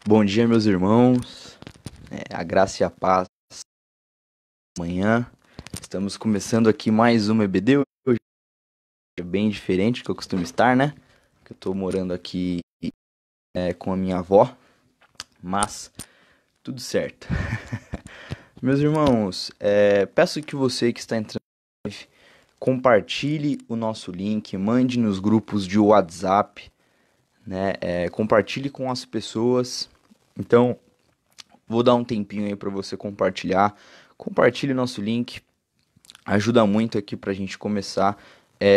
Bom dia, meus irmãos. A graça e a paz. Amanhã estamos começando aqui mais uma EBD. Hoje é bem diferente do que eu costumo estar, né? Que eu tô morando aqui com a minha avó, mas tudo certo. Meus irmãos, peço que você que está entrando na live, compartilhe o nosso link, mande nos grupos de WhatsApp, né? Compartilhe com as pessoas. Então, vou dar um tempinho aí para você compartilhar. Compartilhe nosso link. Ajuda muito aqui pra gente começar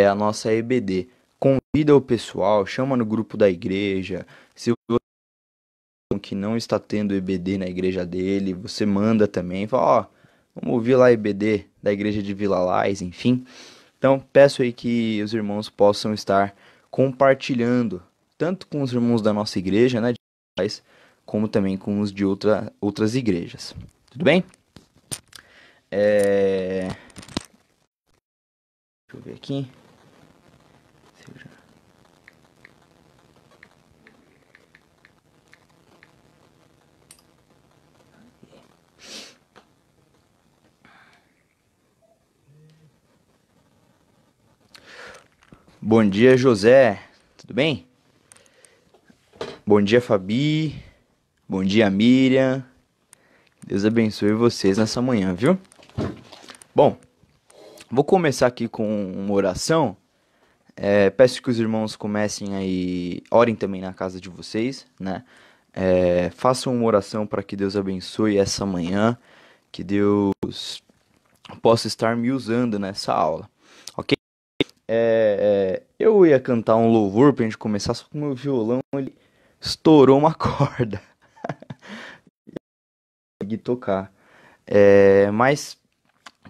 a nossa EBD. Convida o pessoal, chama no grupo da igreja. Se você que não está tendo EBD na igreja dele, você manda também. Fala, ó, vamos ouvir lá a EBD da igreja de Vila Lais, enfim. Então, peço aí que os irmãos possam estar compartilhando, tanto com os irmãos da nossa igreja, né, de Vila Lais, como também com os de outras igrejas. Tudo bem? Deixa eu ver aqui. Bom dia, José. Tudo bem? Bom dia, Fabi. Bom dia, Miriam. Deus abençoe vocês nessa manhã, viu? Bom, vou começar aqui com uma oração. Peço que os irmãos comecem aí, orem também na casa de vocês, né? Façam uma oração para que Deus abençoe essa manhã, que Deus possa estar me usando nessa aula, ok? Eu ia cantar um louvor pra gente começar, só que o meu violão ele estourou uma corda. Consegui tocar. Mas,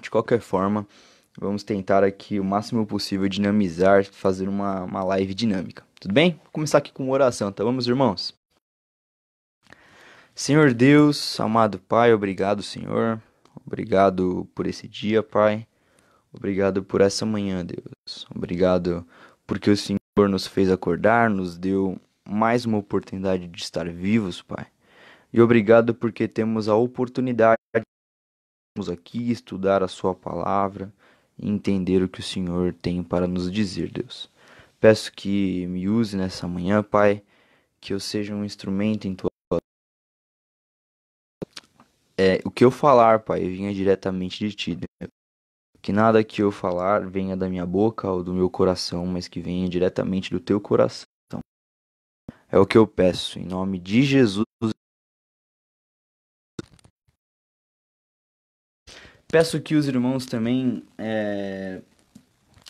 de qualquer forma, vamos tentar aqui o máximo possível dinamizar, fazer uma live dinâmica. Tudo bem? Vou começar aqui com uma oração, tá? Vamos, irmãos? Senhor Deus, amado Pai, obrigado, Senhor. Obrigado por esse dia, Pai. Obrigado por essa manhã, Deus. Obrigado porque o Senhor nos fez acordar, nos deu mais uma oportunidade de estar vivos, Pai. E obrigado porque temos a oportunidade de aqui estudar a Sua palavra e entender o que o Senhor tem para nos dizer, Deus. Peço que me use nessa manhã, Pai, que eu seja um instrumento em Tua. O que eu falar, Pai, venha diretamente de Ti, Deus. Que nada que eu falar venha da minha boca ou do meu coração, mas que venha diretamente do Teu coração. É o que eu peço, em nome de Jesus. Peço que os irmãos também.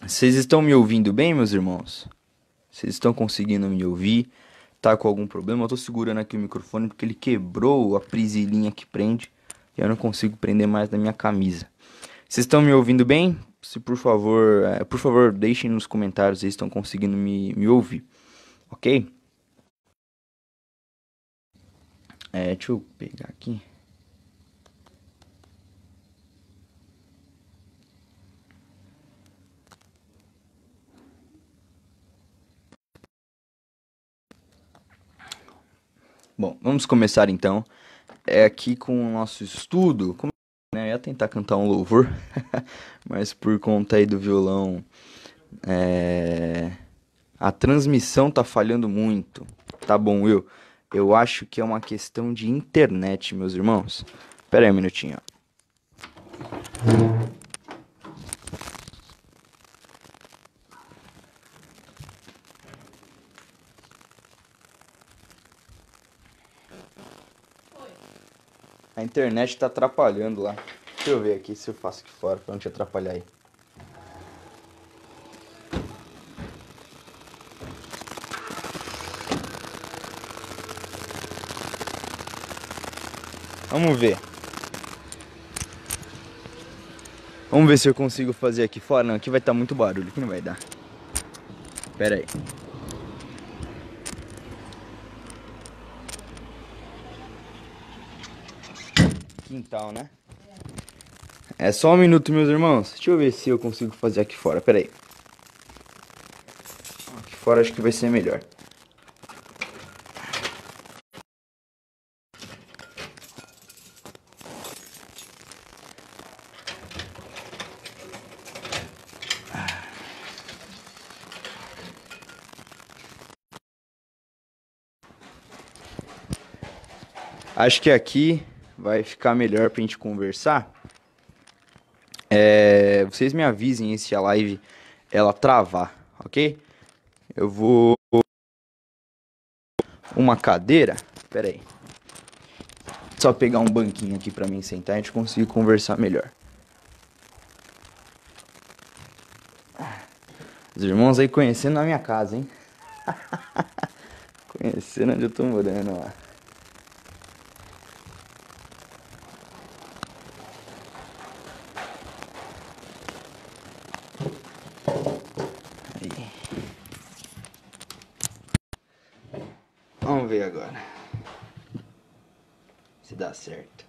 Vocês estão me ouvindo bem, meus irmãos? Vocês estão conseguindo me ouvir? Tá com algum problema? Eu tô segurando aqui o microfone porque ele quebrou a prisilinha que prende e eu não consigo prender mais na minha camisa. Vocês estão me ouvindo bem? Se por favor, deixem nos comentários se estão conseguindo me ouvir, ok? Deixa eu pegar aqui. Bom, vamos começar então. Aqui com o nosso estudo. Eu ia tentar cantar um louvor, mas por conta aí do violão, a transmissão tá falhando muito. Tá bom, Will? Eu acho que é uma questão de internet, meus irmãos. Pera aí um minutinho. A internet tá atrapalhando lá. Deixa eu ver aqui se eu faço aqui fora pra não te atrapalhar aí. Vamos ver. Vamos ver se eu consigo fazer aqui fora. Não, aqui vai estar muito barulho, aqui não vai dar. Pera aí. Quintal, né? É só um minuto, meus irmãos. Deixa eu ver se eu consigo fazer aqui fora. Pera aí. Aqui fora acho que vai ser melhor. Acho que aqui vai ficar melhor pra gente conversar. Vocês me avisem se a live ela travar, ok? Eu vou uma cadeira. Pera aí. Só pegar um banquinho aqui pra mim sentar e a gente conseguir conversar melhor. Os irmãos aí conhecendo a minha casa, hein? Conhecendo onde eu tô morando lá. Aí. Vamos ver agora se dá certo.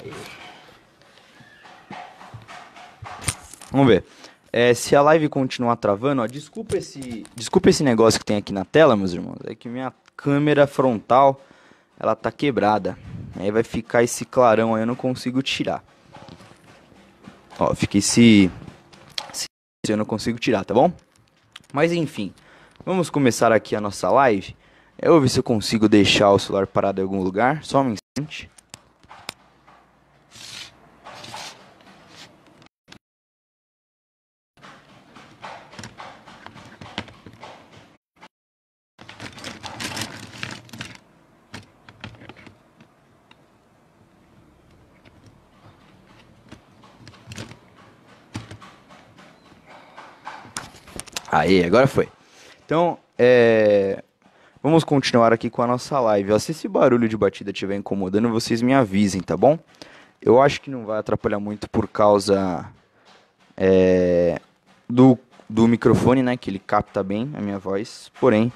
Aí. Vamos ver. Se a live continuar travando, ó, desculpa esse negócio que tem aqui na tela, meus irmãos. É que minha câmera frontal, ela tá quebrada. Aí vai ficar esse clarão aí, eu não consigo tirar. Ó, fica esse eu não consigo tirar, tá bom? Mas enfim, vamos começar aqui a nossa live. Eu vou ver se eu consigo deixar o celular parado em algum lugar. Só um instante. Aí, agora foi. Então, vamos continuar aqui com a nossa live. Ó, se esse barulho de batida estiver incomodando, vocês me avisem, tá bom? Eu acho que não vai atrapalhar muito por causa do microfone, né? Que ele capta bem a minha voz. Porém,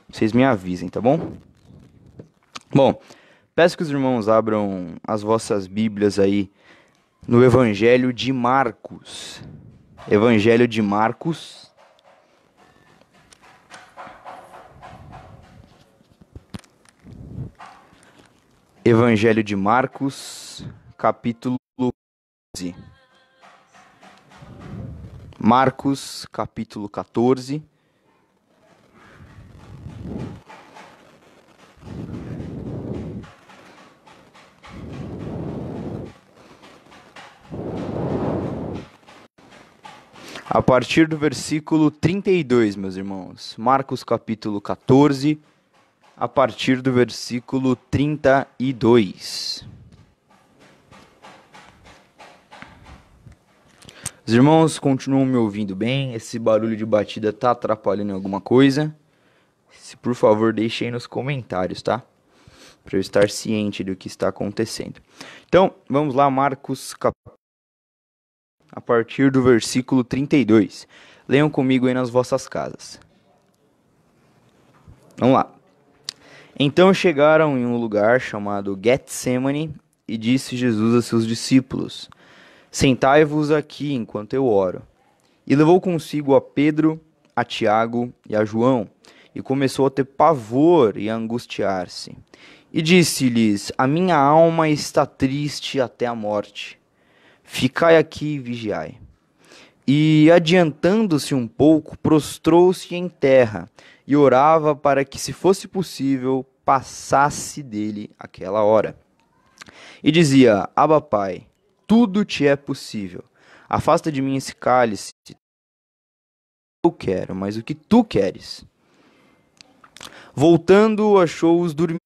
vocês me avisem, tá bom? Bom, peço que os irmãos abram as vossas Bíblias aí no Evangelho de Marcos. Evangelho de Marcos. Evangelho de Marcos, capítulo 14. Marcos, capítulo 14. A partir do versículo 32, meus irmãos. Marcos, capítulo 14, a partir do versículo 32. Os irmãos continuam me ouvindo bem? Esse barulho de batida tá atrapalhando em alguma coisa? Se por favor deixem aí nos comentários, tá? Para eu estar ciente do que está acontecendo. Então, vamos lá, Marcos, a partir do versículo 32. Leiam comigo aí nas vossas casas. Vamos lá. Então chegaram em um lugar chamado Getsemane e disse Jesus a seus discípulos: Sentai-vos aqui enquanto eu oro. E levou consigo a Pedro, a Tiago e a João, e começou a ter pavor e a angustiar-se. E disse-lhes: A minha alma está triste até a morte. Ficai aqui e vigiai. E, adiantando-se um pouco, prostrou-se em terra e orava para que, se fosse possível, passasse dele aquela hora. E dizia: Abba, Pai, tudo te é possível. Afasta de mim esse cálice. Eu quero, mas o que tu queres? Voltando, achou-os dormindo.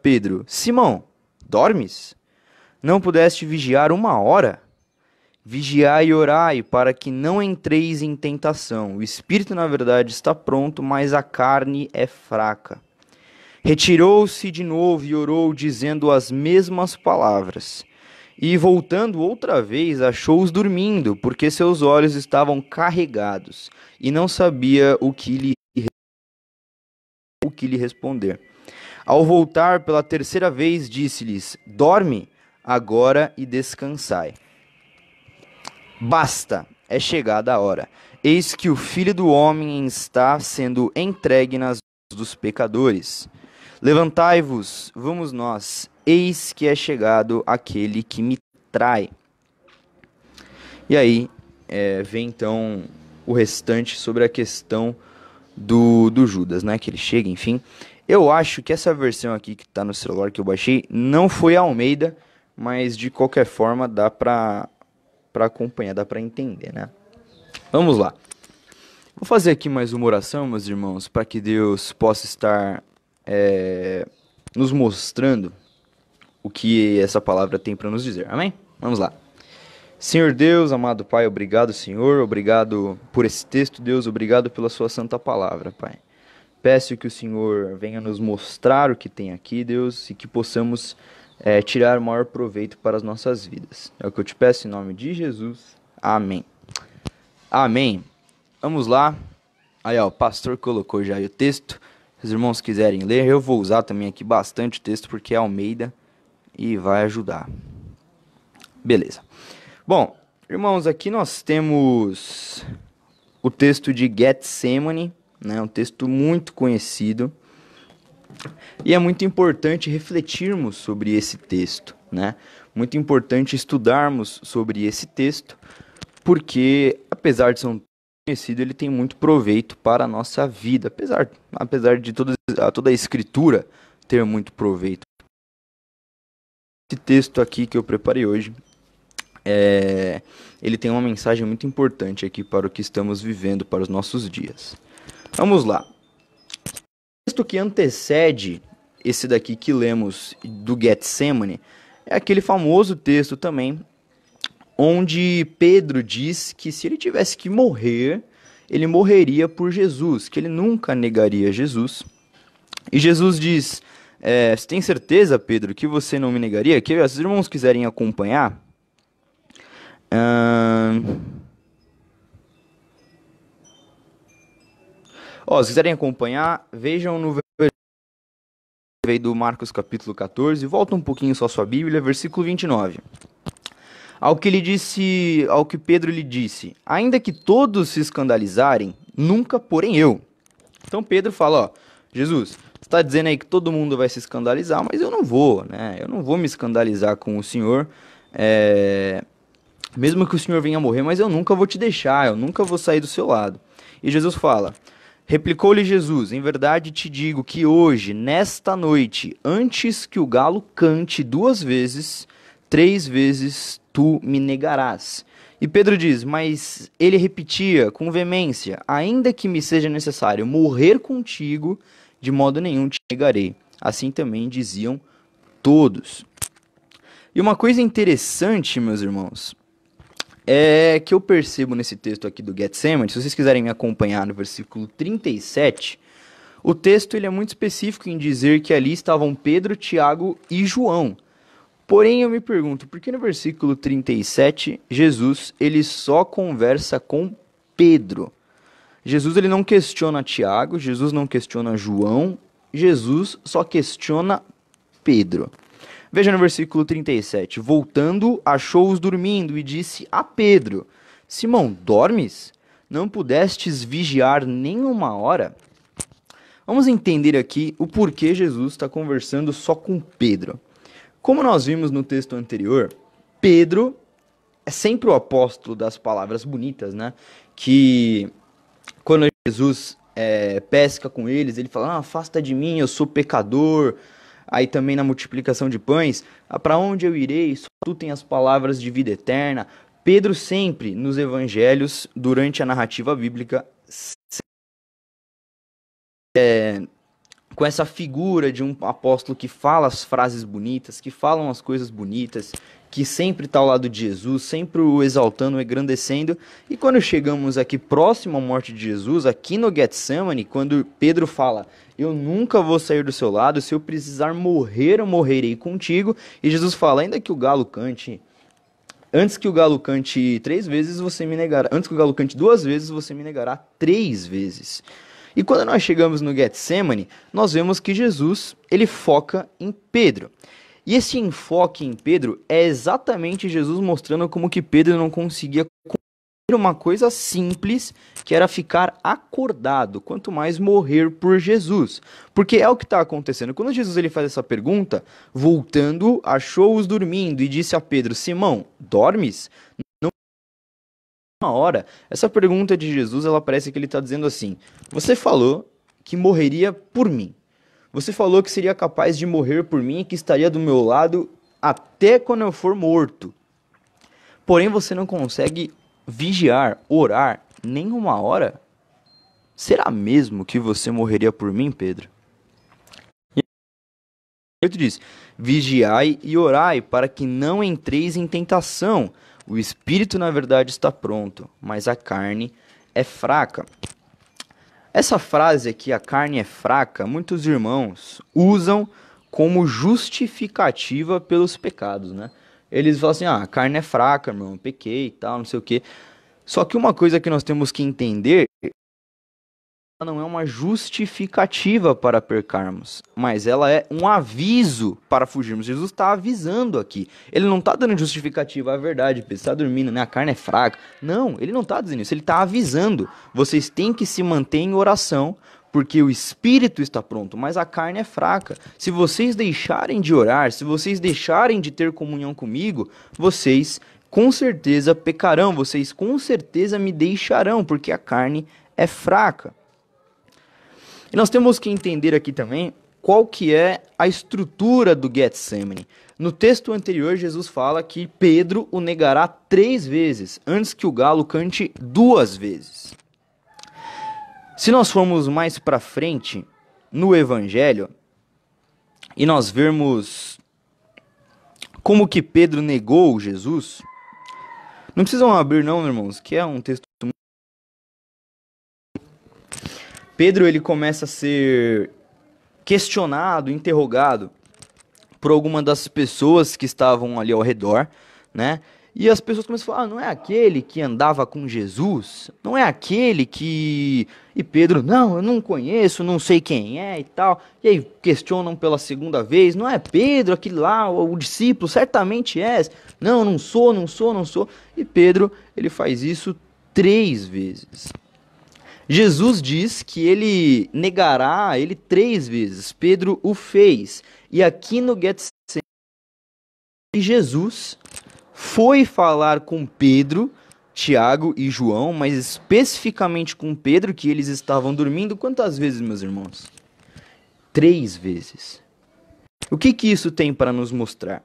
Pedro: Simão, dormes? Não pudeste vigiar uma hora? Vigiai e orai, para que não entreis em tentação. O espírito, na verdade, está pronto, mas a carne é fraca. Retirou-se de novo e orou, dizendo as mesmas palavras. E, voltando outra vez, achou-os dormindo, porque seus olhos estavam carregados, e não sabia o que lhe responder. Ao voltar pela terceira vez, disse-lhes: Dorme agora e descansai. Basta, é chegada a hora. Eis que o Filho do Homem está sendo entregue nas mãos dos pecadores. Levantai-vos, vamos nós. Eis que é chegado aquele que me trai. E aí, vem então o restante sobre a questão do Judas, né? Que ele chega, enfim. Eu acho que essa versão aqui que tá no celular que eu baixei não foi a Almeida, mas de qualquer forma dá pra acompanhar, dá pra entender, né? Vamos lá. Vou fazer aqui mais uma oração, meus irmãos, para que Deus possa estar nos mostrando o que essa palavra tem para nos dizer. Amém? Vamos lá. Senhor Deus, amado Pai, obrigado, Senhor, obrigado por esse texto, Deus, obrigado pela sua santa palavra, Pai. Peço que o Senhor venha nos mostrar o que tem aqui, Deus, e que possamos tirar o maior proveito para as nossas vidas. É o que eu te peço em nome de Jesus. Amém. Amém. Vamos lá. Aí, ó, o pastor colocou já aí o texto. Se os irmãos quiserem ler, eu vou usar também aqui bastante o texto, porque é Almeida e vai ajudar. Beleza. Bom, irmãos, aqui nós temos o texto de Getsemane, né? Um texto muito conhecido. E é muito importante refletirmos sobre esse texto, né? Muito importante estudarmos sobre esse texto, porque apesar de ser um conhecido, ele tem muito proveito para a nossa vida, apesar de toda a escritura ter muito proveito. Esse texto aqui que eu preparei hoje, ele tem uma mensagem muito importante aqui para o que estamos vivendo, para os nossos dias. Vamos lá. O texto que antecede esse daqui que lemos do Getsemane é aquele famoso texto também, onde Pedro diz que se ele tivesse que morrer, ele morreria por Jesus, que ele nunca negaria Jesus. E Jesus diz, você tem certeza, Pedro, que você não me negaria? Que se os irmãos quiserem acompanhar... se quiserem acompanhar, vejam no versículo do Marcos capítulo 14, volta um pouquinho só a sua Bíblia, versículo 29. Ao que Pedro lhe disse, ainda que todos se escandalizarem, nunca porém eu. Então Pedro fala, ó, Jesus, você está dizendo aí que todo mundo vai se escandalizar, mas eu não vou, né? Eu não vou me escandalizar com o Senhor, mesmo que o Senhor venha morrer, mas eu nunca vou te deixar, eu nunca vou sair do seu lado. E Jesus fala, replicou-lhe Jesus, em verdade te digo que hoje, nesta noite, antes que o galo cante 2 vezes, 3 vezes tu me negarás. E Pedro diz, mas ele repetia com veemência, ainda que me seja necessário morrer contigo, de modo nenhum te negarei. Assim também diziam todos. E uma coisa interessante, meus irmãos, é que eu percebo nesse texto aqui do Getsemane, se vocês quiserem me acompanhar no versículo 37, o texto ele é muito específico em dizer que ali estavam Pedro, Tiago e João. Porém, eu me pergunto, por que no versículo 37, Jesus ele só conversa com Pedro? Jesus ele não questiona Tiago, Jesus não questiona João, Jesus só questiona Pedro. Veja no versículo 37, voltando, achou-os dormindo e disse a Pedro, Simão, dormes? Não pudestes vigiar nem 1 hora? Vamos entender aqui o porquê Jesus está conversando só com Pedro. Como nós vimos no texto anterior, Pedro é sempre o apóstolo das palavras bonitas, né? Que quando Jesus pesca com eles, ele fala, afasta de mim, eu sou pecador. Aí também na multiplicação de pães, para onde eu irei? Só tu tens as palavras de vida eterna. Pedro sempre, nos evangelhos, durante a narrativa bíblica, com essa figura de um apóstolo que fala as frases bonitas, que falam as coisas bonitas, que sempre está ao lado de Jesus, sempre o exaltando, o engrandecendo. E quando chegamos aqui próximo à morte de Jesus, aqui no Getsemane, quando Pedro fala, eu nunca vou sair do seu lado, se eu precisar morrer, eu morrerei contigo. E Jesus fala, ainda que o galo cante, antes que o galo cante 3 vezes, você me negará. Antes que o galo cante 2 vezes, você me negará 3 vezes. E quando nós chegamos no Getsemane, nós vemos que Jesus, ele foca em Pedro. E esse enfoque em Pedro é exatamente Jesus mostrando como que Pedro não conseguia cumprir uma coisa simples, que era ficar acordado, quanto mais morrer por Jesus. Porque é o que está acontecendo. Quando Jesus ele faz essa pergunta, voltando, achou-os dormindo e disse a Pedro, Simão, dormes? 1 hora, essa pergunta de Jesus, ela parece que ele está dizendo assim, você falou que morreria por mim, Você falou que seria capaz de morrer por mim e que estaria do meu lado até quando eu for morto. Porém, você não consegue vigiar, orar, nem uma hora? Será mesmo que você morreria por mim, Pedro? E diz: vigiai e orai para que não entreis em tentação. O espírito, na verdade, está pronto, mas a carne é fraca. Essa frase aqui, a carne é fraca, muitos irmãos usam como justificativa pelos pecados, né? Eles falam assim, a carne é fraca, irmão, eu pequei e tal, não sei o quê. Só que uma coisa que nós temos que entender, ela não é uma justificativa para pecarmos, mas ela é um aviso para fugirmos. Jesus está avisando aqui. Ele não está dando justificativa à verdade, você está dormindo, né? A carne é fraca. Não, ele não está dizendo isso, ele está avisando. Vocês têm que se manter em oração, porque o espírito está pronto, mas a carne é fraca. Se vocês deixarem de orar, se vocês deixarem de ter comunhão comigo, vocês com certeza pecarão, vocês com certeza me deixarão, porque a carne é fraca. E nós temos que entender aqui também qual que é a estrutura do Getsemane. No texto anterior, Jesus fala que Pedro o negará 3 vezes, antes que o galo cante 2 vezes. Se nós formos mais para frente no Evangelho, e nós vermos como que Pedro negou Jesus, não precisam abrir não, irmãos, que é um texto. Pedro, ele começa a ser questionado, interrogado por alguma das pessoas que estavam ali ao redor, né? E as pessoas começam a falar, não é aquele que andava com Jesus? Não é aquele que... E Pedro, não, eu não conheço, não sei quem é e tal. E aí questionam pela segunda vez, não é Pedro, aquele lá, o discípulo, certamente és. Não, não sou, não sou, não sou. E Pedro, ele faz isso 3 vezes. Jesus diz que ele negará ele 3 vezes. Pedro o fez. E aqui no Getsemane, Jesus foi falar com Pedro, Tiago e João, mas especificamente com Pedro, que eles estavam dormindo. Quantas vezes, meus irmãos? 3 vezes. O que isso tem para nos mostrar?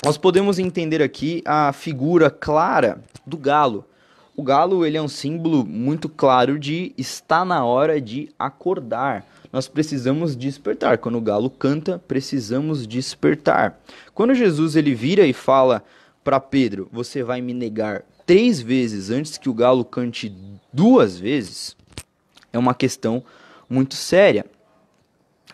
Nós podemos entender aqui a figura clara do galo. O galo, ele é um símbolo muito claro de está na hora de acordar. Nós precisamos despertar. Quando o galo canta, precisamos despertar. Quando Jesus ele vira e fala para Pedro, você vai me negar 3 vezes antes que o galo cante 2 vezes, é uma questão muito séria.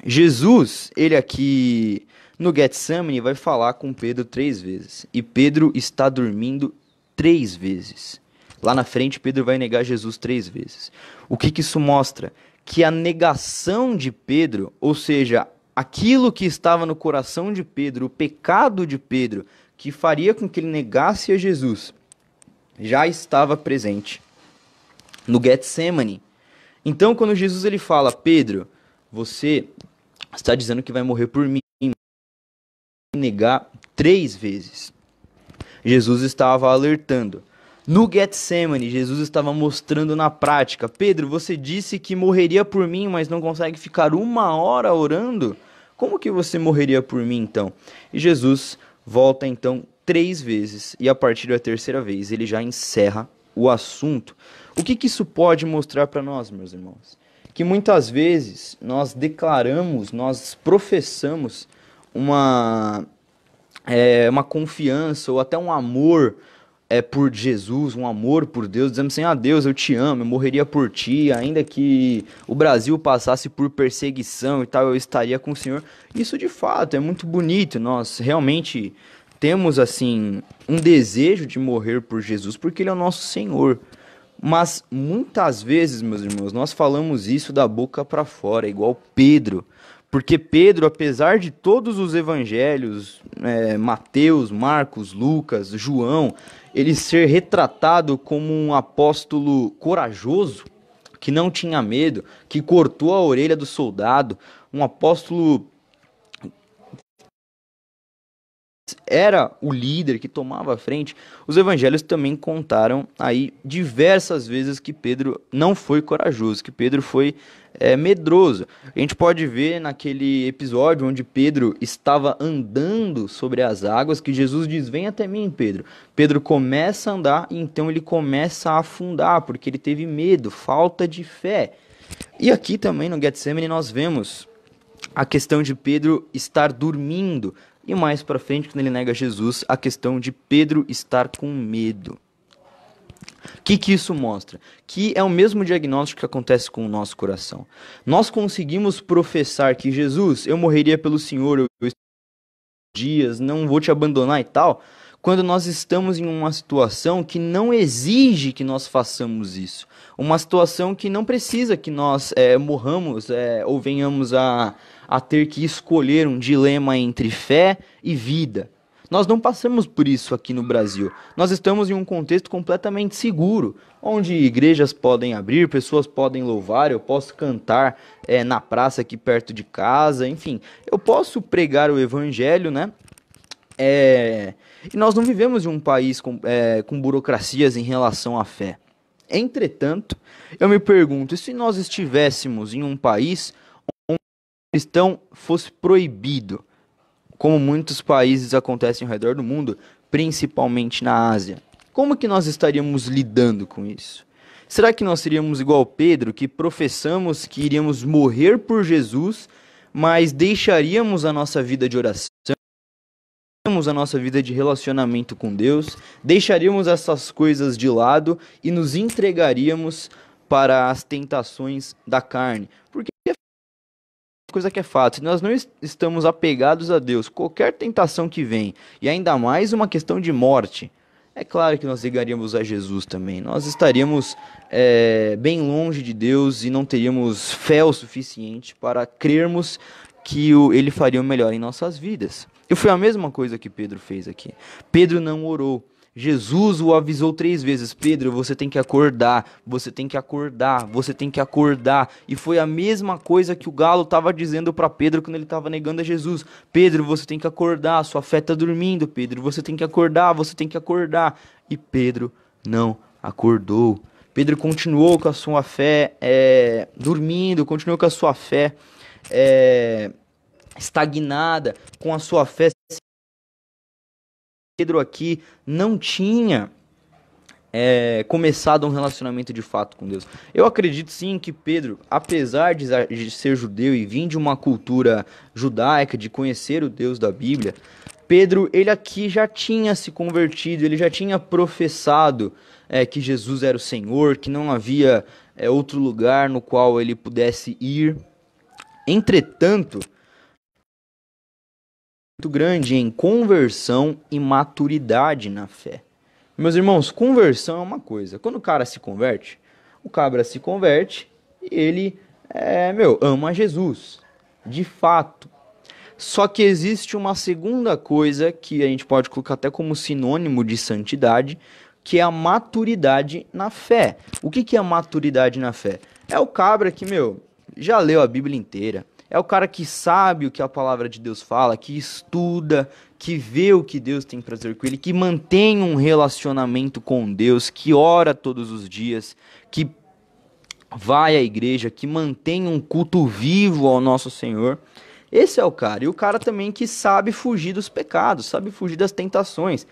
Jesus, ele aqui no Getsemane vai falar com Pedro 3 vezes. E Pedro está dormindo 3 vezes. Lá na frente, Pedro vai negar Jesus 3 vezes. O que isso mostra? Que a negação de Pedro, ou seja, aquilo que estava no coração de Pedro, o pecado de Pedro, que faria com que ele negasse a Jesus, já estava presente no Getsemane. Então, quando Jesus ele fala, Pedro, você está dizendo que vai morrer por mim, negar 3 vezes. Jesus estava alertando. No Getsemane, Jesus estava mostrando na prática, Pedro, você disse que morreria por mim, mas não consegue ficar 1 hora orando? Como que você morreria por mim, então? E Jesus volta, então, 3 vezes, e a partir da 3ª vez, ele já encerra o assunto. O que isso pode mostrar para nós, meus irmãos? Que muitas vezes nós declaramos, nós professamos uma confiança ou até um amor por Jesus, um amor por Deus, dizendo assim, Deus, eu te amo, eu morreria por ti, ainda que o Brasil passasse por perseguição e tal, eu estaria com o Senhor. Isso de fato é muito bonito, nós realmente temos assim um desejo de morrer por Jesus, porque Ele é o nosso Senhor. Mas muitas vezes, meus irmãos, nós falamos isso da boca para fora, igual Pedro. Porque Pedro, apesar de todos os evangelhos, Mateus, Marcos, Lucas, João, ele ser retratado como um apóstolo corajoso, que não tinha medo, que cortou a orelha do soldado, um apóstolo era o líder que tomava a frente, os evangelhos também contaram aí diversas vezes que Pedro não foi corajoso, que Pedro foi medroso. A gente pode ver naquele episódio onde Pedro estava andando sobre as águas, que Jesus diz: vem até mim, Pedro. Pedro começa a andar e então ele começa a afundar, porque ele teve medo, falta de fé. E aqui também no Getsemane nós vemos a questão de Pedro estar dormindo. E mais para frente, quando ele nega Jesus, a questão de Pedro estar com medo. O que isso mostra? Que é o mesmo diagnóstico que acontece com o nosso coração. Nós conseguimos professar que Jesus, eu morreria pelo Senhor, eu dias, não vou te abandonar e tal, quando nós estamos em uma situação que não exige que nós façamos isso. Uma situação que não precisa que nós morramos ou venhamos a ter que escolher um dilema entre fé e vida. Nós não passamos por isso aqui no Brasil. Nós estamos em um contexto completamente seguro, onde igrejas podem abrir, pessoas podem louvar, eu posso cantar na praça aqui perto de casa, enfim, eu posso pregar o evangelho, né? E nós não vivemos em um país com burocracias em relação à fé. Entretanto, eu me pergunto, e se nós estivéssemos em um país onde o cristão fosse proibido, como muitos países acontecem ao redor do mundo, principalmente na Ásia, como que nós estaríamos lidando com isso? Será que nós seríamos igual Pedro, que professamos que iríamos morrer por Jesus, mas deixaríamos a nossa vida de oração, a nossa vida de relacionamento com Deus, deixaríamos essas coisas de lado e nos entregaríamos para as tentações da carne? Porque é uma coisa que é fato, se nós não estamos apegados a Deus, qualquer tentação que vem, e ainda mais uma questão de morte, é claro que nós ligaríamos a Jesus também. Nós estaríamos bem longe de Deus e não teríamos fé o suficiente para crermos que ele faria o melhor em nossas vidas. E foi a mesma coisa que Pedro fez aqui. Pedro não orou. Jesus o avisou 3 vezes: Pedro, você tem que acordar, você tem que acordar, você tem que acordar. E foi a mesma coisa que o galo estava dizendo para Pedro quando ele estava negando a Jesus: Pedro, você tem que acordar, sua fé está dormindo, Pedro, você tem que acordar, você tem que acordar. E Pedro não acordou. Pedro continuou com a sua fé dormindo, continuou com a sua fé estagnada, com a sua fé. Pedro aqui não tinha começado um relacionamento de fato com Deus. Eu acredito sim que Pedro, apesar de ser judeu e vir de uma cultura judaica, de conhecer o Deus da Bíblia, Pedro, ele aqui já tinha se convertido, ele já tinha professado que Jesus era o Senhor, que não havia outro lugar no qual ele pudesse ir. Entretanto, muito grande em conversão e maturidade na fé. Meus irmãos, conversão é uma coisa. Quando o cara se converte, o cabra se converte e ele ama Jesus, de fato. Só que existe uma segunda coisa que a gente pode colocar até como sinônimo de santidade, que é a maturidade na fé. O que é a maturidade na fé? É o cabra que, já leu a Bíblia inteira. É o cara que sabe o que a palavra de Deus fala, que estuda, que vê o que Deus tem pra fazer com ele, que mantém um relacionamento com Deus, que ora todos os dias, que vai à igreja, que mantém um culto vivo ao nosso Senhor. Esse é o cara. E o cara também que sabe fugir dos pecados, sabe fugir das tentações.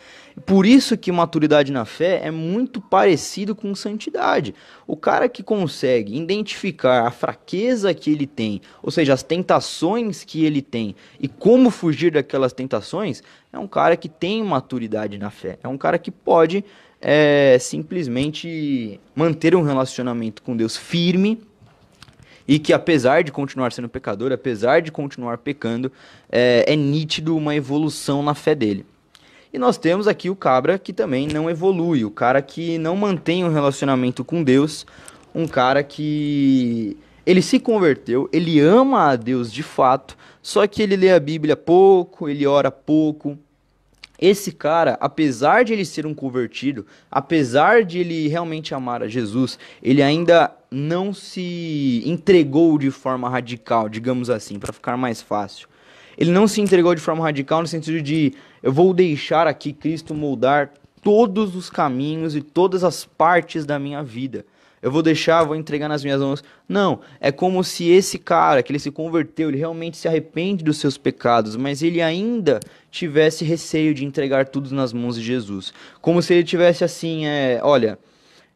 Por isso que maturidade na fé é muito parecido com santidade. O cara que consegue identificar a fraqueza que ele tem, ou seja, as tentações que ele tem e como fugir daquelas tentações, é um cara que tem maturidade na fé. É um cara que pode simplesmente manter um relacionamento com Deus firme, e que apesar de continuar sendo pecador, apesar de continuar pecando, é nítido uma evolução na fé dele. E nós temos aqui o cabra que também não evolui, o cara que não mantém um relacionamento com Deus, um cara que ele se converteu, ele ama a Deus de fato, só que ele lê a Bíblia pouco, ele ora pouco. Esse cara, apesar de ele ser um convertido, apesar de ele realmente amar a Jesus, ele ainda não se entregou de forma radical, digamos assim, para ficar mais fácil. Ele não se entregou de forma radical no sentido de Eu vou deixar aqui Cristo moldar todos os caminhos e todas as partes da minha vida. Eu vou deixar, vou entregar nas minhas mãos. Não, é como se esse cara, que ele se converteu, ele realmente se arrepende dos seus pecados, mas ele ainda tivesse receio de entregar tudo nas mãos de Jesus. Como se ele tivesse assim, olha,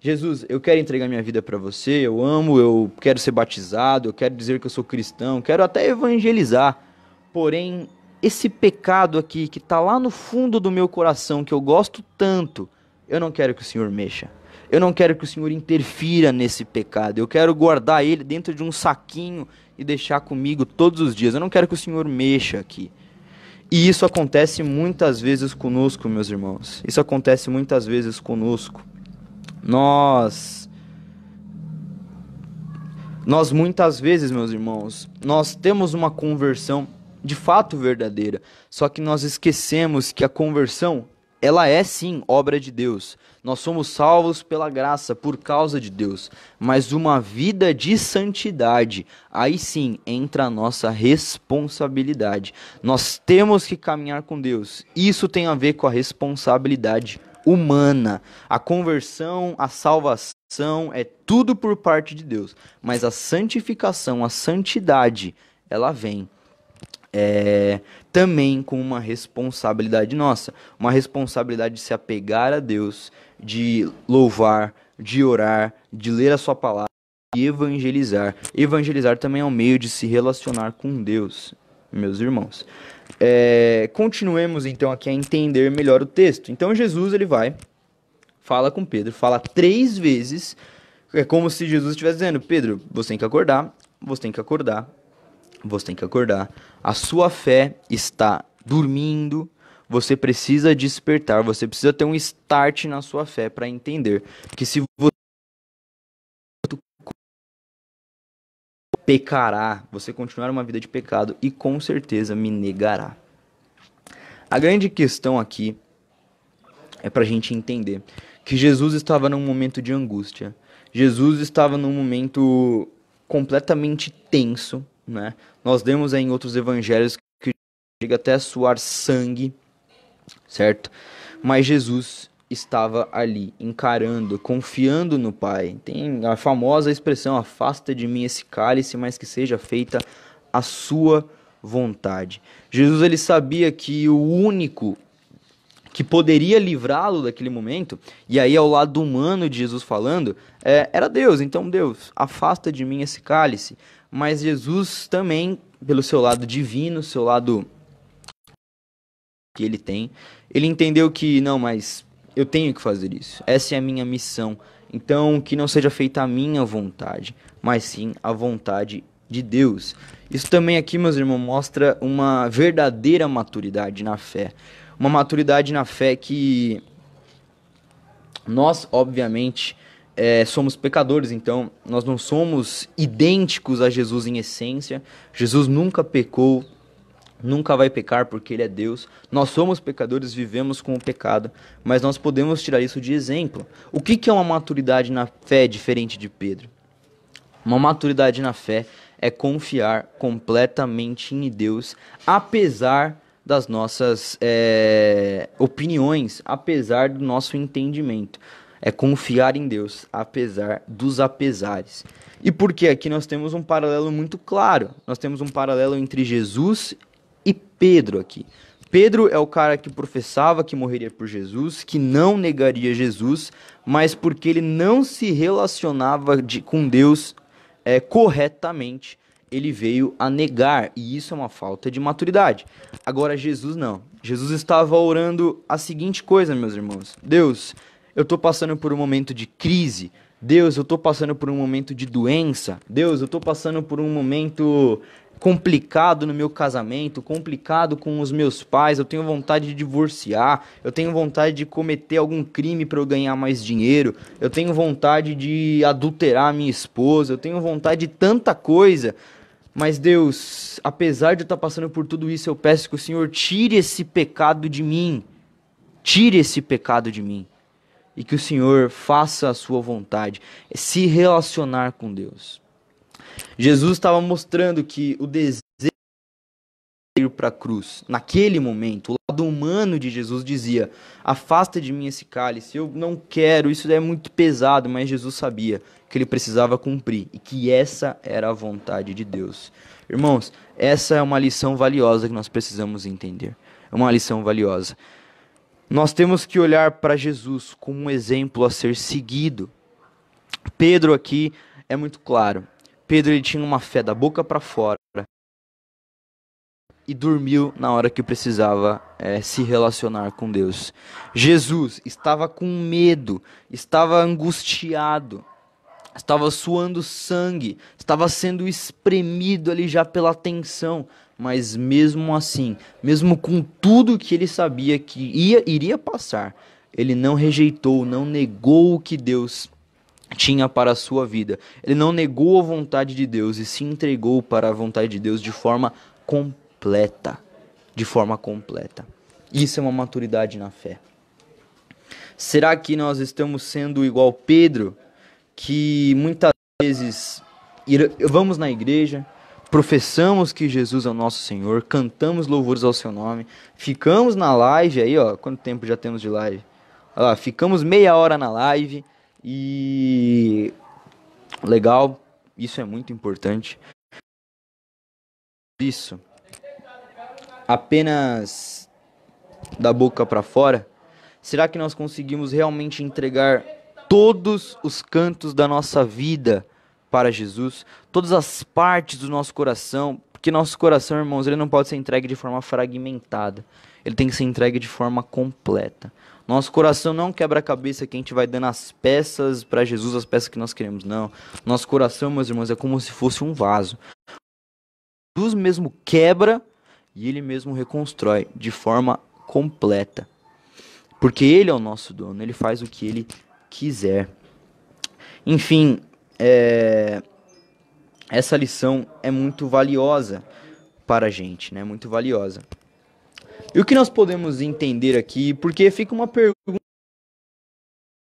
Jesus, eu quero entregar minha vida para você, eu amo, eu quero ser batizado, eu quero dizer que eu sou cristão, quero até evangelizar. Porém, esse pecado aqui, que está lá no fundo do meu coração, que eu gosto tanto, eu não quero que o Senhor mexa. Eu não quero que o Senhor interfira nesse pecado. Eu quero guardar ele dentro de um saquinho e deixar comigo todos os dias. Eu não quero que o Senhor mexa aqui. E isso acontece muitas vezes conosco, meus irmãos. Isso acontece muitas vezes conosco. Nós muitas vezes, meus irmãos, nós temos uma conversão de fato verdadeira. Só que nós esquecemos que a conversão, ela é sim obra de Deus. Nós somos salvos pela graça, por causa de Deus. Mas uma vida de santidade, aí sim entra a nossa responsabilidade. Nós temos que caminhar com Deus. Isso tem a ver com a responsabilidade humana. A conversão, a salvação é tudo por parte de Deus. Mas a santificação, a santidade, ela vem também com uma responsabilidade nossa, uma responsabilidade de se apegar a Deus, de louvar, de orar, de ler a sua palavra e evangelizar. Evangelizar também é um meio de se relacionar com Deus, meus irmãos. Continuemos então aqui a entender melhor o texto. Então Jesus ele fala com Pedro, fala 3 vezes, é como se Jesus estivesse dizendo: Pedro, você tem que acordar, você tem que acordar. Você tem que acordar. A sua fé está dormindo. Você precisa despertar. Você precisa ter um start na sua fé para entender que se você pecará, você continuar uma vida de pecado e com certeza me negará. A grande questão aqui é para a gente entender que Jesus estava num momento de angústia. Jesus estava num momento completamente tenso, né? Nós vemos aí em outros evangelhos que chega até a suar sangue, certo? Mas Jesus estava ali, encarando, confiando no Pai. Tem a famosa expressão: afasta de mim esse cálice, mas que seja feita a sua vontade. Jesus ele sabia que o único que poderia livrá-lo daquele momento, e aí ao lado humano de Jesus falando, era Deus. Então, Deus, afasta de mim esse cálice. Mas Jesus também, pelo seu lado divino, seu lado que ele tem, ele entendeu que, não, mas eu tenho que fazer isso. Essa é a minha missão. Então, que não seja feita a minha vontade, mas sim a vontade de Deus. Isso também aqui, meus irmãos, mostra uma verdadeira maturidade na fé. Uma maturidade na fé que nós, obviamente, somos pecadores, então nós não somos idênticos a Jesus em essência. Jesus nunca pecou, nunca vai pecar porque ele é Deus. Nós somos pecadores, vivemos com o pecado, mas nós podemos tirar isso de exemplo. O que é uma maturidade na fé diferente de Pedro? Uma maturidade na fé é confiar completamente em Deus, apesar das nossas opiniões, apesar do nosso entendimento. É confiar em Deus, apesar dos apesares. E porque aqui nós temos um paralelo muito claro. Nós temos um paralelo entre Jesus e Pedro aqui. Pedro é o cara que professava que morreria por Jesus, que não negaria Jesus, mas porque ele não se relacionava com Deus corretamente, ele veio a negar, e isso é uma falta de maturidade. Agora Jesus não. Jesus estava orando a seguinte coisa, meus irmãos: Deus, eu estou passando por um momento de crise. Deus, eu estou passando por um momento de doença. Deus, eu estou passando por um momento complicado no meu casamento, complicado com os meus pais, eu tenho vontade de divorciar, eu tenho vontade de cometer algum crime para eu ganhar mais dinheiro, eu tenho vontade de adulterar minha esposa, eu tenho vontade de tanta coisa. Mas Deus, apesar de eu estar passando por tudo isso, eu peço que o Senhor tire esse pecado de mim. Tire esse pecado de mim. E que o Senhor faça a sua vontade, se relacionar com Deus. Jesus estava mostrando que o desejo de ir para a cruz. Naquele momento, o lado humano de Jesus dizia: afasta de mim esse cálice, eu não quero, isso é muito pesado. Mas Jesus sabia que ele precisava cumprir e que essa era a vontade de Deus. Irmãos, essa é uma lição valiosa que nós precisamos entender. É uma lição valiosa. Nós temos que olhar para Jesus como um exemplo a ser seguido. Pedro aqui é muito claro. Pedro, ele tinha uma fé da boca para fora e dormiu na hora que precisava se relacionar com Deus. Jesus estava com medo, estava angustiado, estava suando sangue, estava sendo espremido ali já pela tensão, mas mesmo assim, mesmo com tudo que ele sabia que iria passar, ele não rejeitou, não negou o que Deus tinha para a sua vida. Ele não negou a vontade de Deus e se entregou para a vontade de Deus de forma completa. De forma completa. Isso é uma maturidade na fé. Será que nós estamos sendo igual Pedro, que muitas vezes vamos na igreja, professamos que Jesus é o nosso Senhor, cantamos louvores ao seu nome, ficamos na live aí, ó, quanto tempo já temos de live? Olha lá, ficamos meia hora na live e legal, isso é muito importante. Isso apenas da boca para fora. Será que nós conseguimos realmente entregar todos os cantos da nossa vida para Jesus, todas as partes do nosso coração? Porque nosso coração, irmãos, ele não pode ser entregue de forma fragmentada, ele tem que ser entregue de forma completa. Nosso coração não quebra-cabeça que a gente vai dando as peças para Jesus, as peças que nós queremos, não. Nosso coração, meus irmãos, é como se fosse um vaso. Jesus mesmo quebra e ele mesmo reconstrói de forma completa. Porque ele é o nosso dono, ele faz o que ele quiser. Enfim, essa lição é muito valiosa para a gente, né? Muito valiosa. E o que nós podemos entender aqui, porque fica uma pergunta: o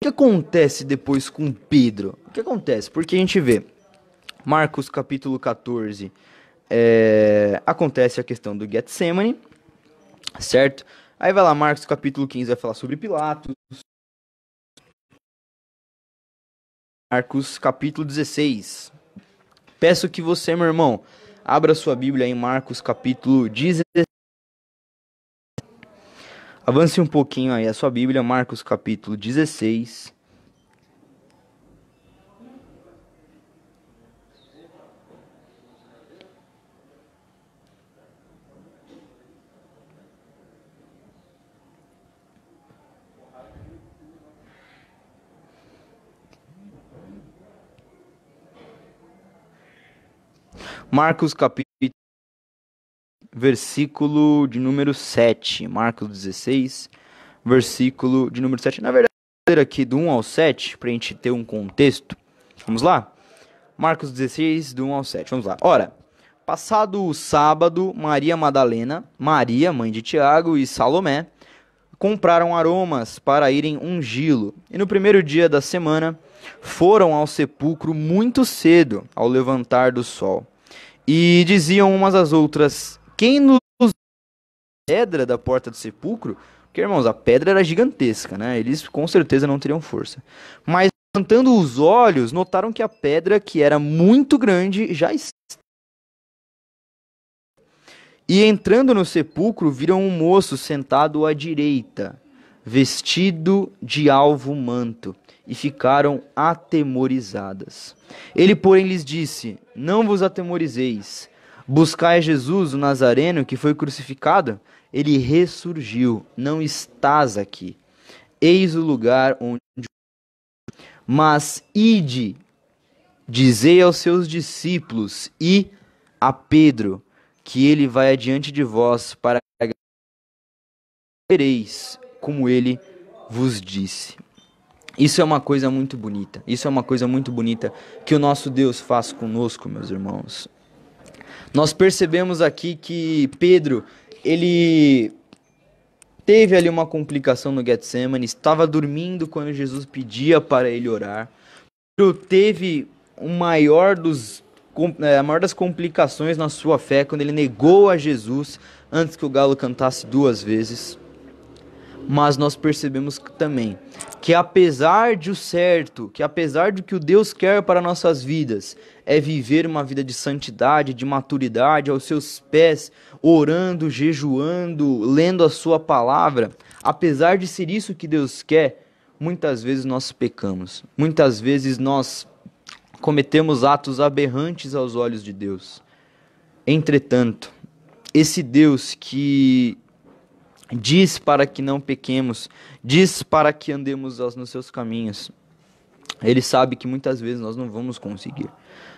que acontece depois com Pedro? O que acontece? Porque a gente vê Marcos capítulo 14, acontece a questão do Getsemane, certo? Aí vai lá, Marcos capítulo 15 vai falar sobre Pilatos. Marcos capítulo 16. Peço que você, meu irmão, abra sua Bíblia em Marcos capítulo 16. Avance um pouquinho aí a sua Bíblia, Marcos capítulo 16. Marcos capítulo, versículo de número 7. Marcos 16, versículo de número 7. Na verdade, vou ler aqui do 1 ao 7, para a gente ter um contexto. Vamos lá? Marcos 16, do 1 ao 7. Vamos lá. Ora, passado o sábado, Maria Madalena, Maria, mãe de Tiago, e Salomé compraram aromas para irem ungí-lo. E no primeiro dia da semana, foram ao sepulcro muito cedo, ao levantar do sol. E diziam umas às outras: quem nos pedra da porta do sepulcro? Porque, irmãos, a pedra era gigantesca, né? Eles com certeza não teriam força. Mas, levantando os olhos, notaram que a pedra, que era muito grande, já estava. E entrando no sepulcro, viram um moço sentado à direita, vestido de alvo manto, e ficaram atemorizadas. Ele, porém, lhes disse: não vos atemorizeis. Buscai Jesus, o Nazareno, que foi crucificado. Ele ressurgiu. Não estás aqui. Eis o lugar onde... Mas ide, dizei aos seus discípulos e a Pedro, que ele vai adiante de vós, para que vereis como ele vos disse. Isso é uma coisa muito bonita. Isso é uma coisa muito bonita que o nosso Deus faz conosco, meus irmãos. Nós percebemos aqui que Pedro, ele teve ali uma complicação no Getsemane, estava dormindo quando Jesus pedia para ele orar. Pedro teve a maior das complicações na sua fé, quando ele negou a Jesus antes que o galo cantasse 2 vezes. Mas nós percebemos também que apesar de o certo, que apesar do que o Deus quer para nossas vidas, é viver uma vida de santidade, de maturidade aos seus pés, orando, jejuando, lendo a sua palavra, apesar de ser isso que Deus quer, muitas vezes nós pecamos, muitas vezes nós cometemos atos aberrantes aos olhos de Deus. Entretanto, esse Deus que diz para que não pequemos, diz para que andemos nos seus caminhos, Ele sabe que muitas vezes nós não vamos conseguir.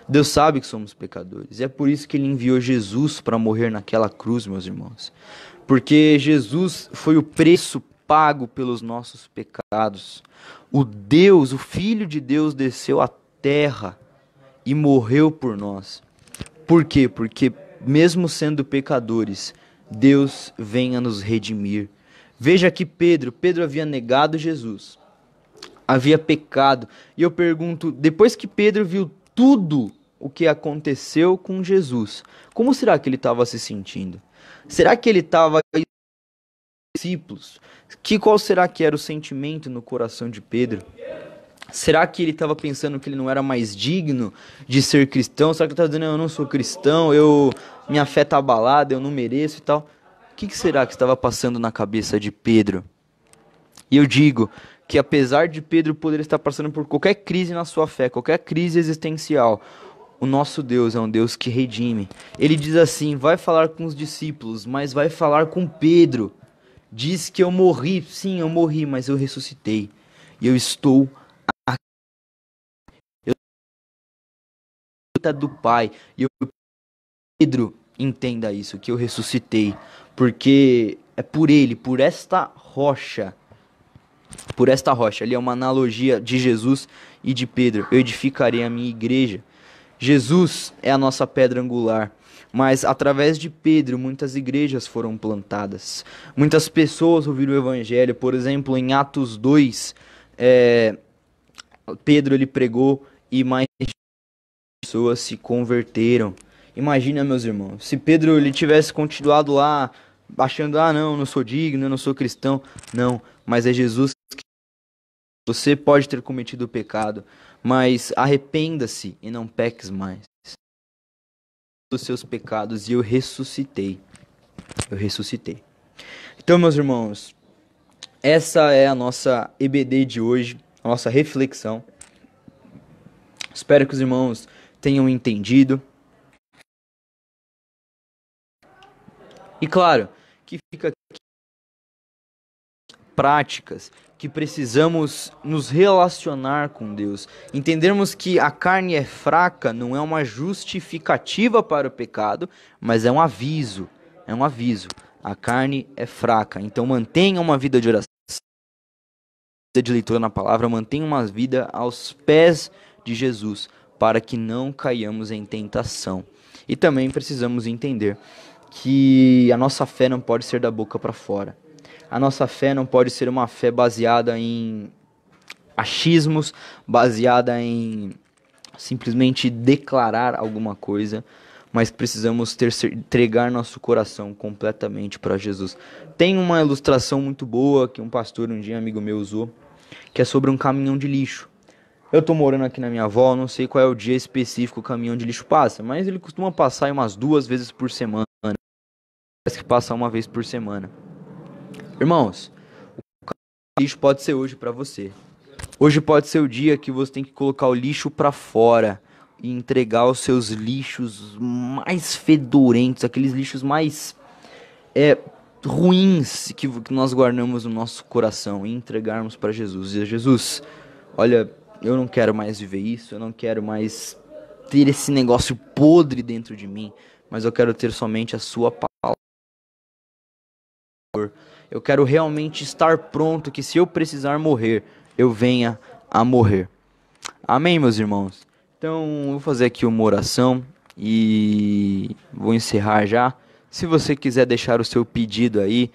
Deus sabe que somos pecadores. E é por isso que Ele enviou Jesus para morrer naquela cruz, meus irmãos. Porque Jesus foi o preço pago pelos nossos pecados. O Deus, o Filho de Deus, desceu à terra e morreu por nós. Por quê? Porque mesmo sendo pecadores, Deus vem a nos redimir. Veja que Pedro havia negado Jesus, havia pecado. E eu pergunto, depois que Pedro viu tudo o que aconteceu com Jesus, como será que ele estava se sentindo? Será que ele estava discípulos? Qual será que era o sentimento no coração de Pedro? Será que ele estava pensando que ele não era mais digno de ser cristão? Será que ele estava dizendo, eu não sou cristão, minha fé está abalada, eu não mereço e tal? O que será que estava passando na cabeça de Pedro? E eu digo que apesar de Pedro poder estar passando por qualquer crise na sua fé, qualquer crise existencial, o nosso Deus é um Deus que redime. Ele diz assim, vai falar com os discípulos, mas vai falar com Pedro. Diz que eu morri, sim, eu morri, mas eu ressuscitei. E eu estou aqui. Eu sou do Pai. E Pedro, entenda isso, que eu ressuscitei. Porque é por ele, por esta rocha, ali é uma analogia de Jesus e de Pedro, eu edificarei a minha igreja. Jesus é a nossa pedra angular, mas através de Pedro muitas igrejas foram plantadas, muitas pessoas ouviram o evangelho. Por exemplo, em Atos 2, Pedro ele pregou e mais pessoas se converteram. Imagina, meus irmãos, se Pedro ele tivesse continuado lá achando, não, eu não sou digno, eu não sou cristão. Não, mas é Jesus que... Você pode ter cometido o pecado, mas arrependa-se e não peques mais dos seus pecados, e eu ressuscitei. Então, meus irmãos, essa é a nossa EBD de hoje, a nossa reflexão. Espero que os irmãos tenham entendido. E claro, que fica aqui práticas que precisamos nos relacionar com Deus. Entendermos que a carne é fraca não é uma justificativa para o pecado, mas é um aviso. A carne é fraca, então mantenha uma vida de oração, de leitura na palavra, mantenha uma vida aos pés de Jesus, para que não caiamos em tentação. E também precisamos entender que a nossa fé não pode ser da boca para fora. A nossa fé não pode ser uma fé baseada em achismos, baseada em simplesmente declarar alguma coisa, mas precisamos entregar nosso coração completamente para Jesus. Tem uma ilustração muito boa que um pastor, um dia amigo meu, usou, que é sobre um caminhão de lixo. Eu tô morando aqui na minha avó, não sei qual é o dia específico que o caminhão de lixo passa, mas ele costuma passar umas 2 vezes por semana. Parece que passa 1 vez por semana. Irmãos, o caminhão de lixo pode ser hoje para você. Hoje pode ser o dia que você tem que colocar o lixo para fora e entregar os seus lixos mais fedorentos, aqueles lixos mais ruins que nós guardamos no nosso coração, e entregarmos para Jesus. E Jesus, olha, eu não quero mais viver isso, eu não quero mais ter esse negócio podre dentro de mim, mas eu quero ter somente a sua palavra. Eu quero realmente estar pronto, que se eu precisar morrer, eu venha a morrer. Amém, meus irmãos? Então, eu vou fazer aqui uma oração e vou encerrar já. Se você quiser deixar o seu pedido aí,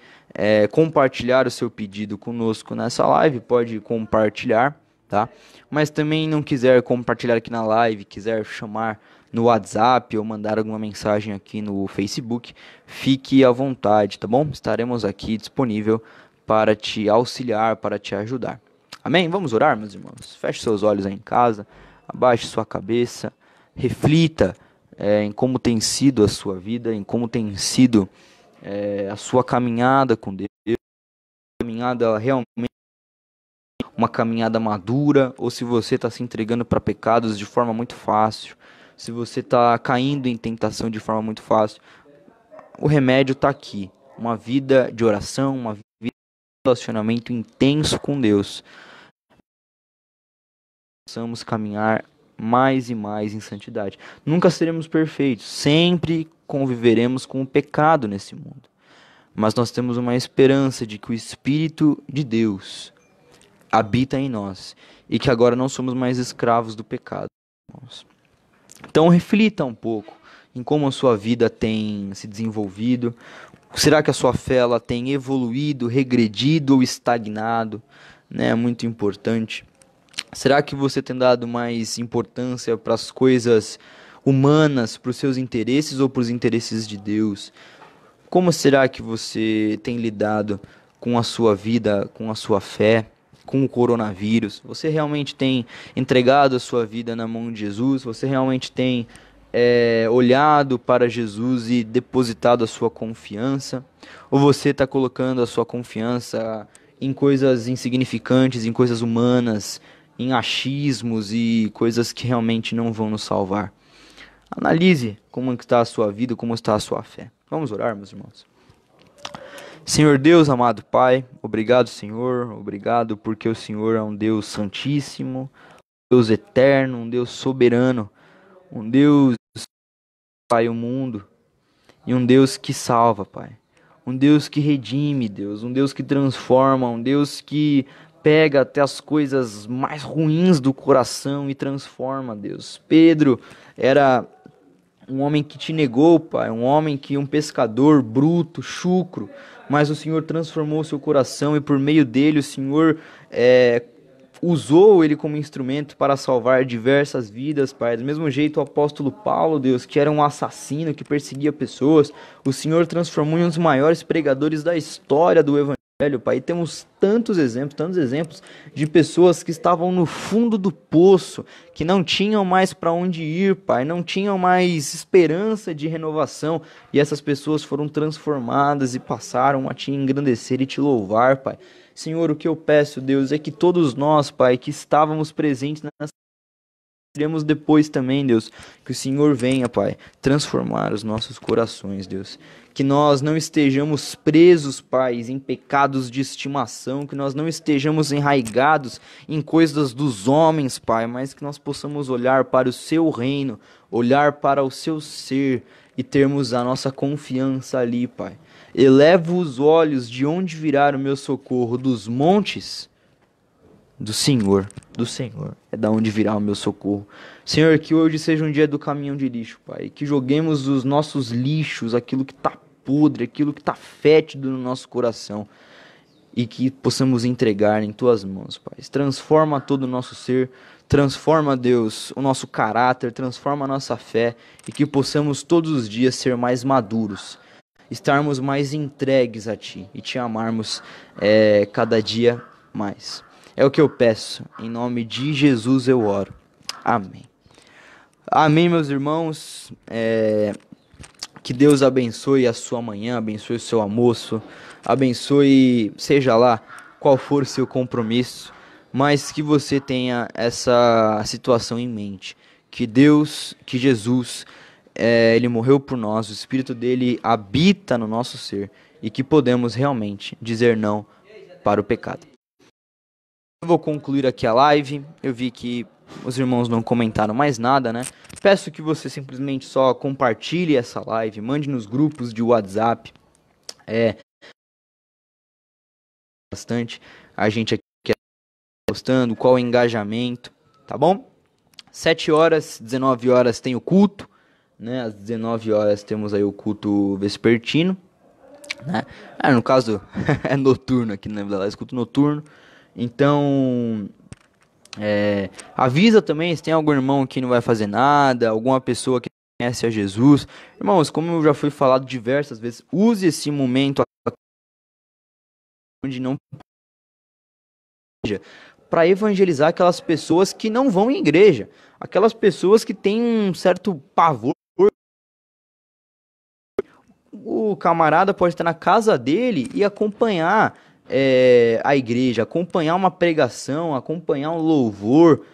compartilhar o seu pedido conosco nessa live, pode compartilhar, tá? Mas também não quiser compartilhar aqui na live, quiser chamar no WhatsApp ou mandar alguma mensagem aqui no Facebook, fique à vontade, tá bom? Estaremos aqui disponível para te auxiliar, para te ajudar. Amém? Vamos orar, meus irmãos. Feche seus olhos aí em casa, abaixe sua cabeça, reflita em como tem sido a sua vida, em como tem sido a sua caminhada com Deus, caminhada realmente uma caminhada madura, ou se você está se entregando para pecados de forma muito fácil, se você está caindo em tentação de forma muito fácil, o remédio está aqui. Uma vida de oração, uma vida de relacionamento intenso com Deus. Possamos caminhar mais e mais em santidade. Nunca seremos perfeitos, sempre conviveremos com o pecado nesse mundo. Mas nós temos uma esperança de que o Espírito de Deus habita em nós e que agora não somos mais escravos do pecado. Então reflita um pouco em como a sua vida tem se desenvolvido. Será que a sua fé ela tem evoluído, regredido ou estagnado? É muito importante. Será que você tem dado mais importância para as coisas humanas, para os seus interesses ou para os interesses de Deus? Como será que você tem lidado com a sua vida, com a sua fé, com o coronavírus? Você realmente tem entregado a sua vida na mão de Jesus? Você realmente tem olhado para Jesus e depositado a sua confiança? Ou você está colocando a sua confiança em coisas insignificantes, em coisas humanas, em achismos e coisas que realmente não vão nos salvar? Analise como está a sua vida, como está a sua fé. Vamos orar, meus irmãos. Senhor Deus, amado Pai, obrigado, Senhor, obrigado porque o Senhor é um Deus santíssimo, um Deus eterno, um Deus soberano, um Deus que Pai o mundo e um Deus que salva, Pai. Um Deus que redime, Deus, um Deus que transforma, um Deus que pega até as coisas mais ruins do coração e transforma, Deus. Pedro era um homem que te negou, Pai, um pescador bruto, chucro, mas o Senhor transformou seu coração e por meio dele o Senhor usou ele como instrumento para salvar diversas vidas, Pai. Do mesmo jeito o apóstolo Paulo, Deus, que era um assassino, que perseguia pessoas, o Senhor transformou em um dos maiores pregadores da história do Evangelho, Pai. E temos tantos exemplos de pessoas que estavam no fundo do poço, que não tinham mais para onde ir, Pai, não tinham mais esperança de renovação, e essas pessoas foram transformadas e passaram a te engrandecer e te louvar, Pai. Senhor, o que eu peço, Deus, é que todos nós, Pai, que estávamos presentes nessa iremos depois também, Deus, que o Senhor venha, Pai, transformar os nossos corações, Deus. Que nós não estejamos presos, Pai, em pecados de estimação, que nós não estejamos enraigados em coisas dos homens, Pai, mas que nós possamos olhar para o Seu reino, olhar para o Seu ser e termos a nossa confiança ali, Pai. Elevo os olhos de onde virá o meu socorro, dos montes. Do Senhor, é da onde virá o meu socorro. Senhor, que hoje seja um dia do caminhão de lixo, Pai. Que joguemos os nossos lixos, aquilo que está podre, aquilo que está fétido no nosso coração. E que possamos entregar em Tuas mãos, Pai. Transforma todo o nosso ser, transforma, Deus, o nosso caráter, transforma a nossa fé. E que possamos todos os dias ser mais maduros, estarmos mais entregues a Ti e Te amarmos cada dia mais. É o que eu peço, em nome de Jesus eu oro. Amém. Amém, meus irmãos. Que Deus abençoe a sua manhã, abençoe o seu almoço, abençoe, seja lá qual for o seu compromisso, mas que você tenha essa situação em mente. Que Deus, que Jesus, Ele morreu por nós, o Espírito dele habita no nosso ser e que podemos realmente dizer não para o pecado. Eu vou concluir aqui a live. Eu vi que os irmãos não comentaram mais nada, né? Peço que você simplesmente só compartilhe essa live, mande nos grupos de WhatsApp. Bastante. A gente aqui postando qual o engajamento, tá bom? 7 horas, 19 horas tem o culto, né? Às 19 horas temos aí o culto vespertino, né? No caso, é noturno aqui, na verdade, culto noturno. Então, Avisa também se tem algum irmão que não vai fazer nada, alguma pessoa que conhece a Jesus. Irmãos, como já foi falado diversas vezes, use esse momento onde não para evangelizar aquelas pessoas que não vão em igreja, aquelas pessoas que têm um certo pavor. O camarada pode estar na casa dele e acompanhar a igreja, acompanhar uma pregação, acompanhar um louvor.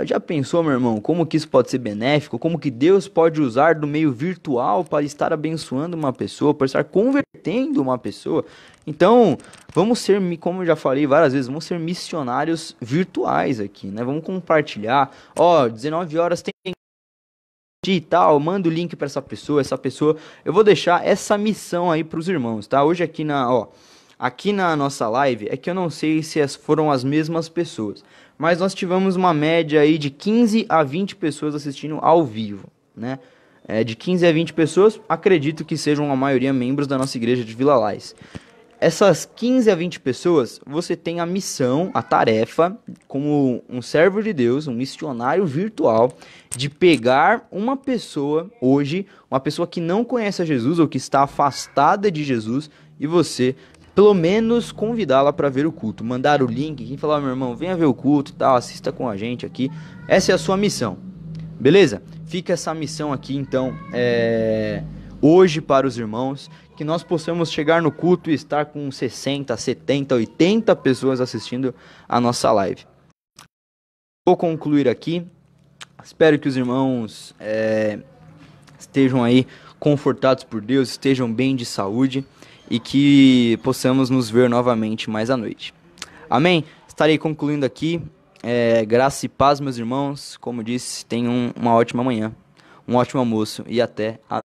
Já pensou, meu irmão, como que isso pode ser benéfico? Como que Deus pode usar do meio virtual para estar abençoando uma pessoa, para estar convertendo uma pessoa? Então, vamos ser, como eu já falei várias vezes, vamos ser missionários virtuais aqui, né? Vamos compartilhar. Ó, 19 horas tem e tal, manda o link para essa pessoa. Eu vou deixar essa missão aí para os irmãos, tá? Hoje aqui na nossa live, é que eu não sei se foram as mesmas pessoas, mas nós tivemos uma média aí de 15 a 20 pessoas assistindo ao vivo, né? De 15 a 20 pessoas, acredito que sejam a maioria membros da nossa igreja de Vila Lais. Essas 15 a 20 pessoas, você tem a missão, a tarefa, como um servo de Deus, um missionário virtual, de pegar uma pessoa hoje, uma pessoa que não conhece a Jesus ou que está afastada de Jesus, e você, pelo menos, convidá-la para ver o culto. Mandar o link, quem falar, meu irmão, venha ver o culto e tal, assista com a gente aqui. Essa é a sua missão, beleza? Fica essa missão aqui, então, hoje para os irmãos, que nós possamos chegar no culto e estar com 60, 70, 80 pessoas assistindo a nossa live. Vou concluir aqui. Espero que os irmãos estejam aí confortados por Deus, estejam bem de saúde e que possamos nos ver novamente mais à noite. Amém? Estarei concluindo aqui. Graça e paz, meus irmãos. Como disse, tenham uma ótima manhã, um ótimo almoço e até a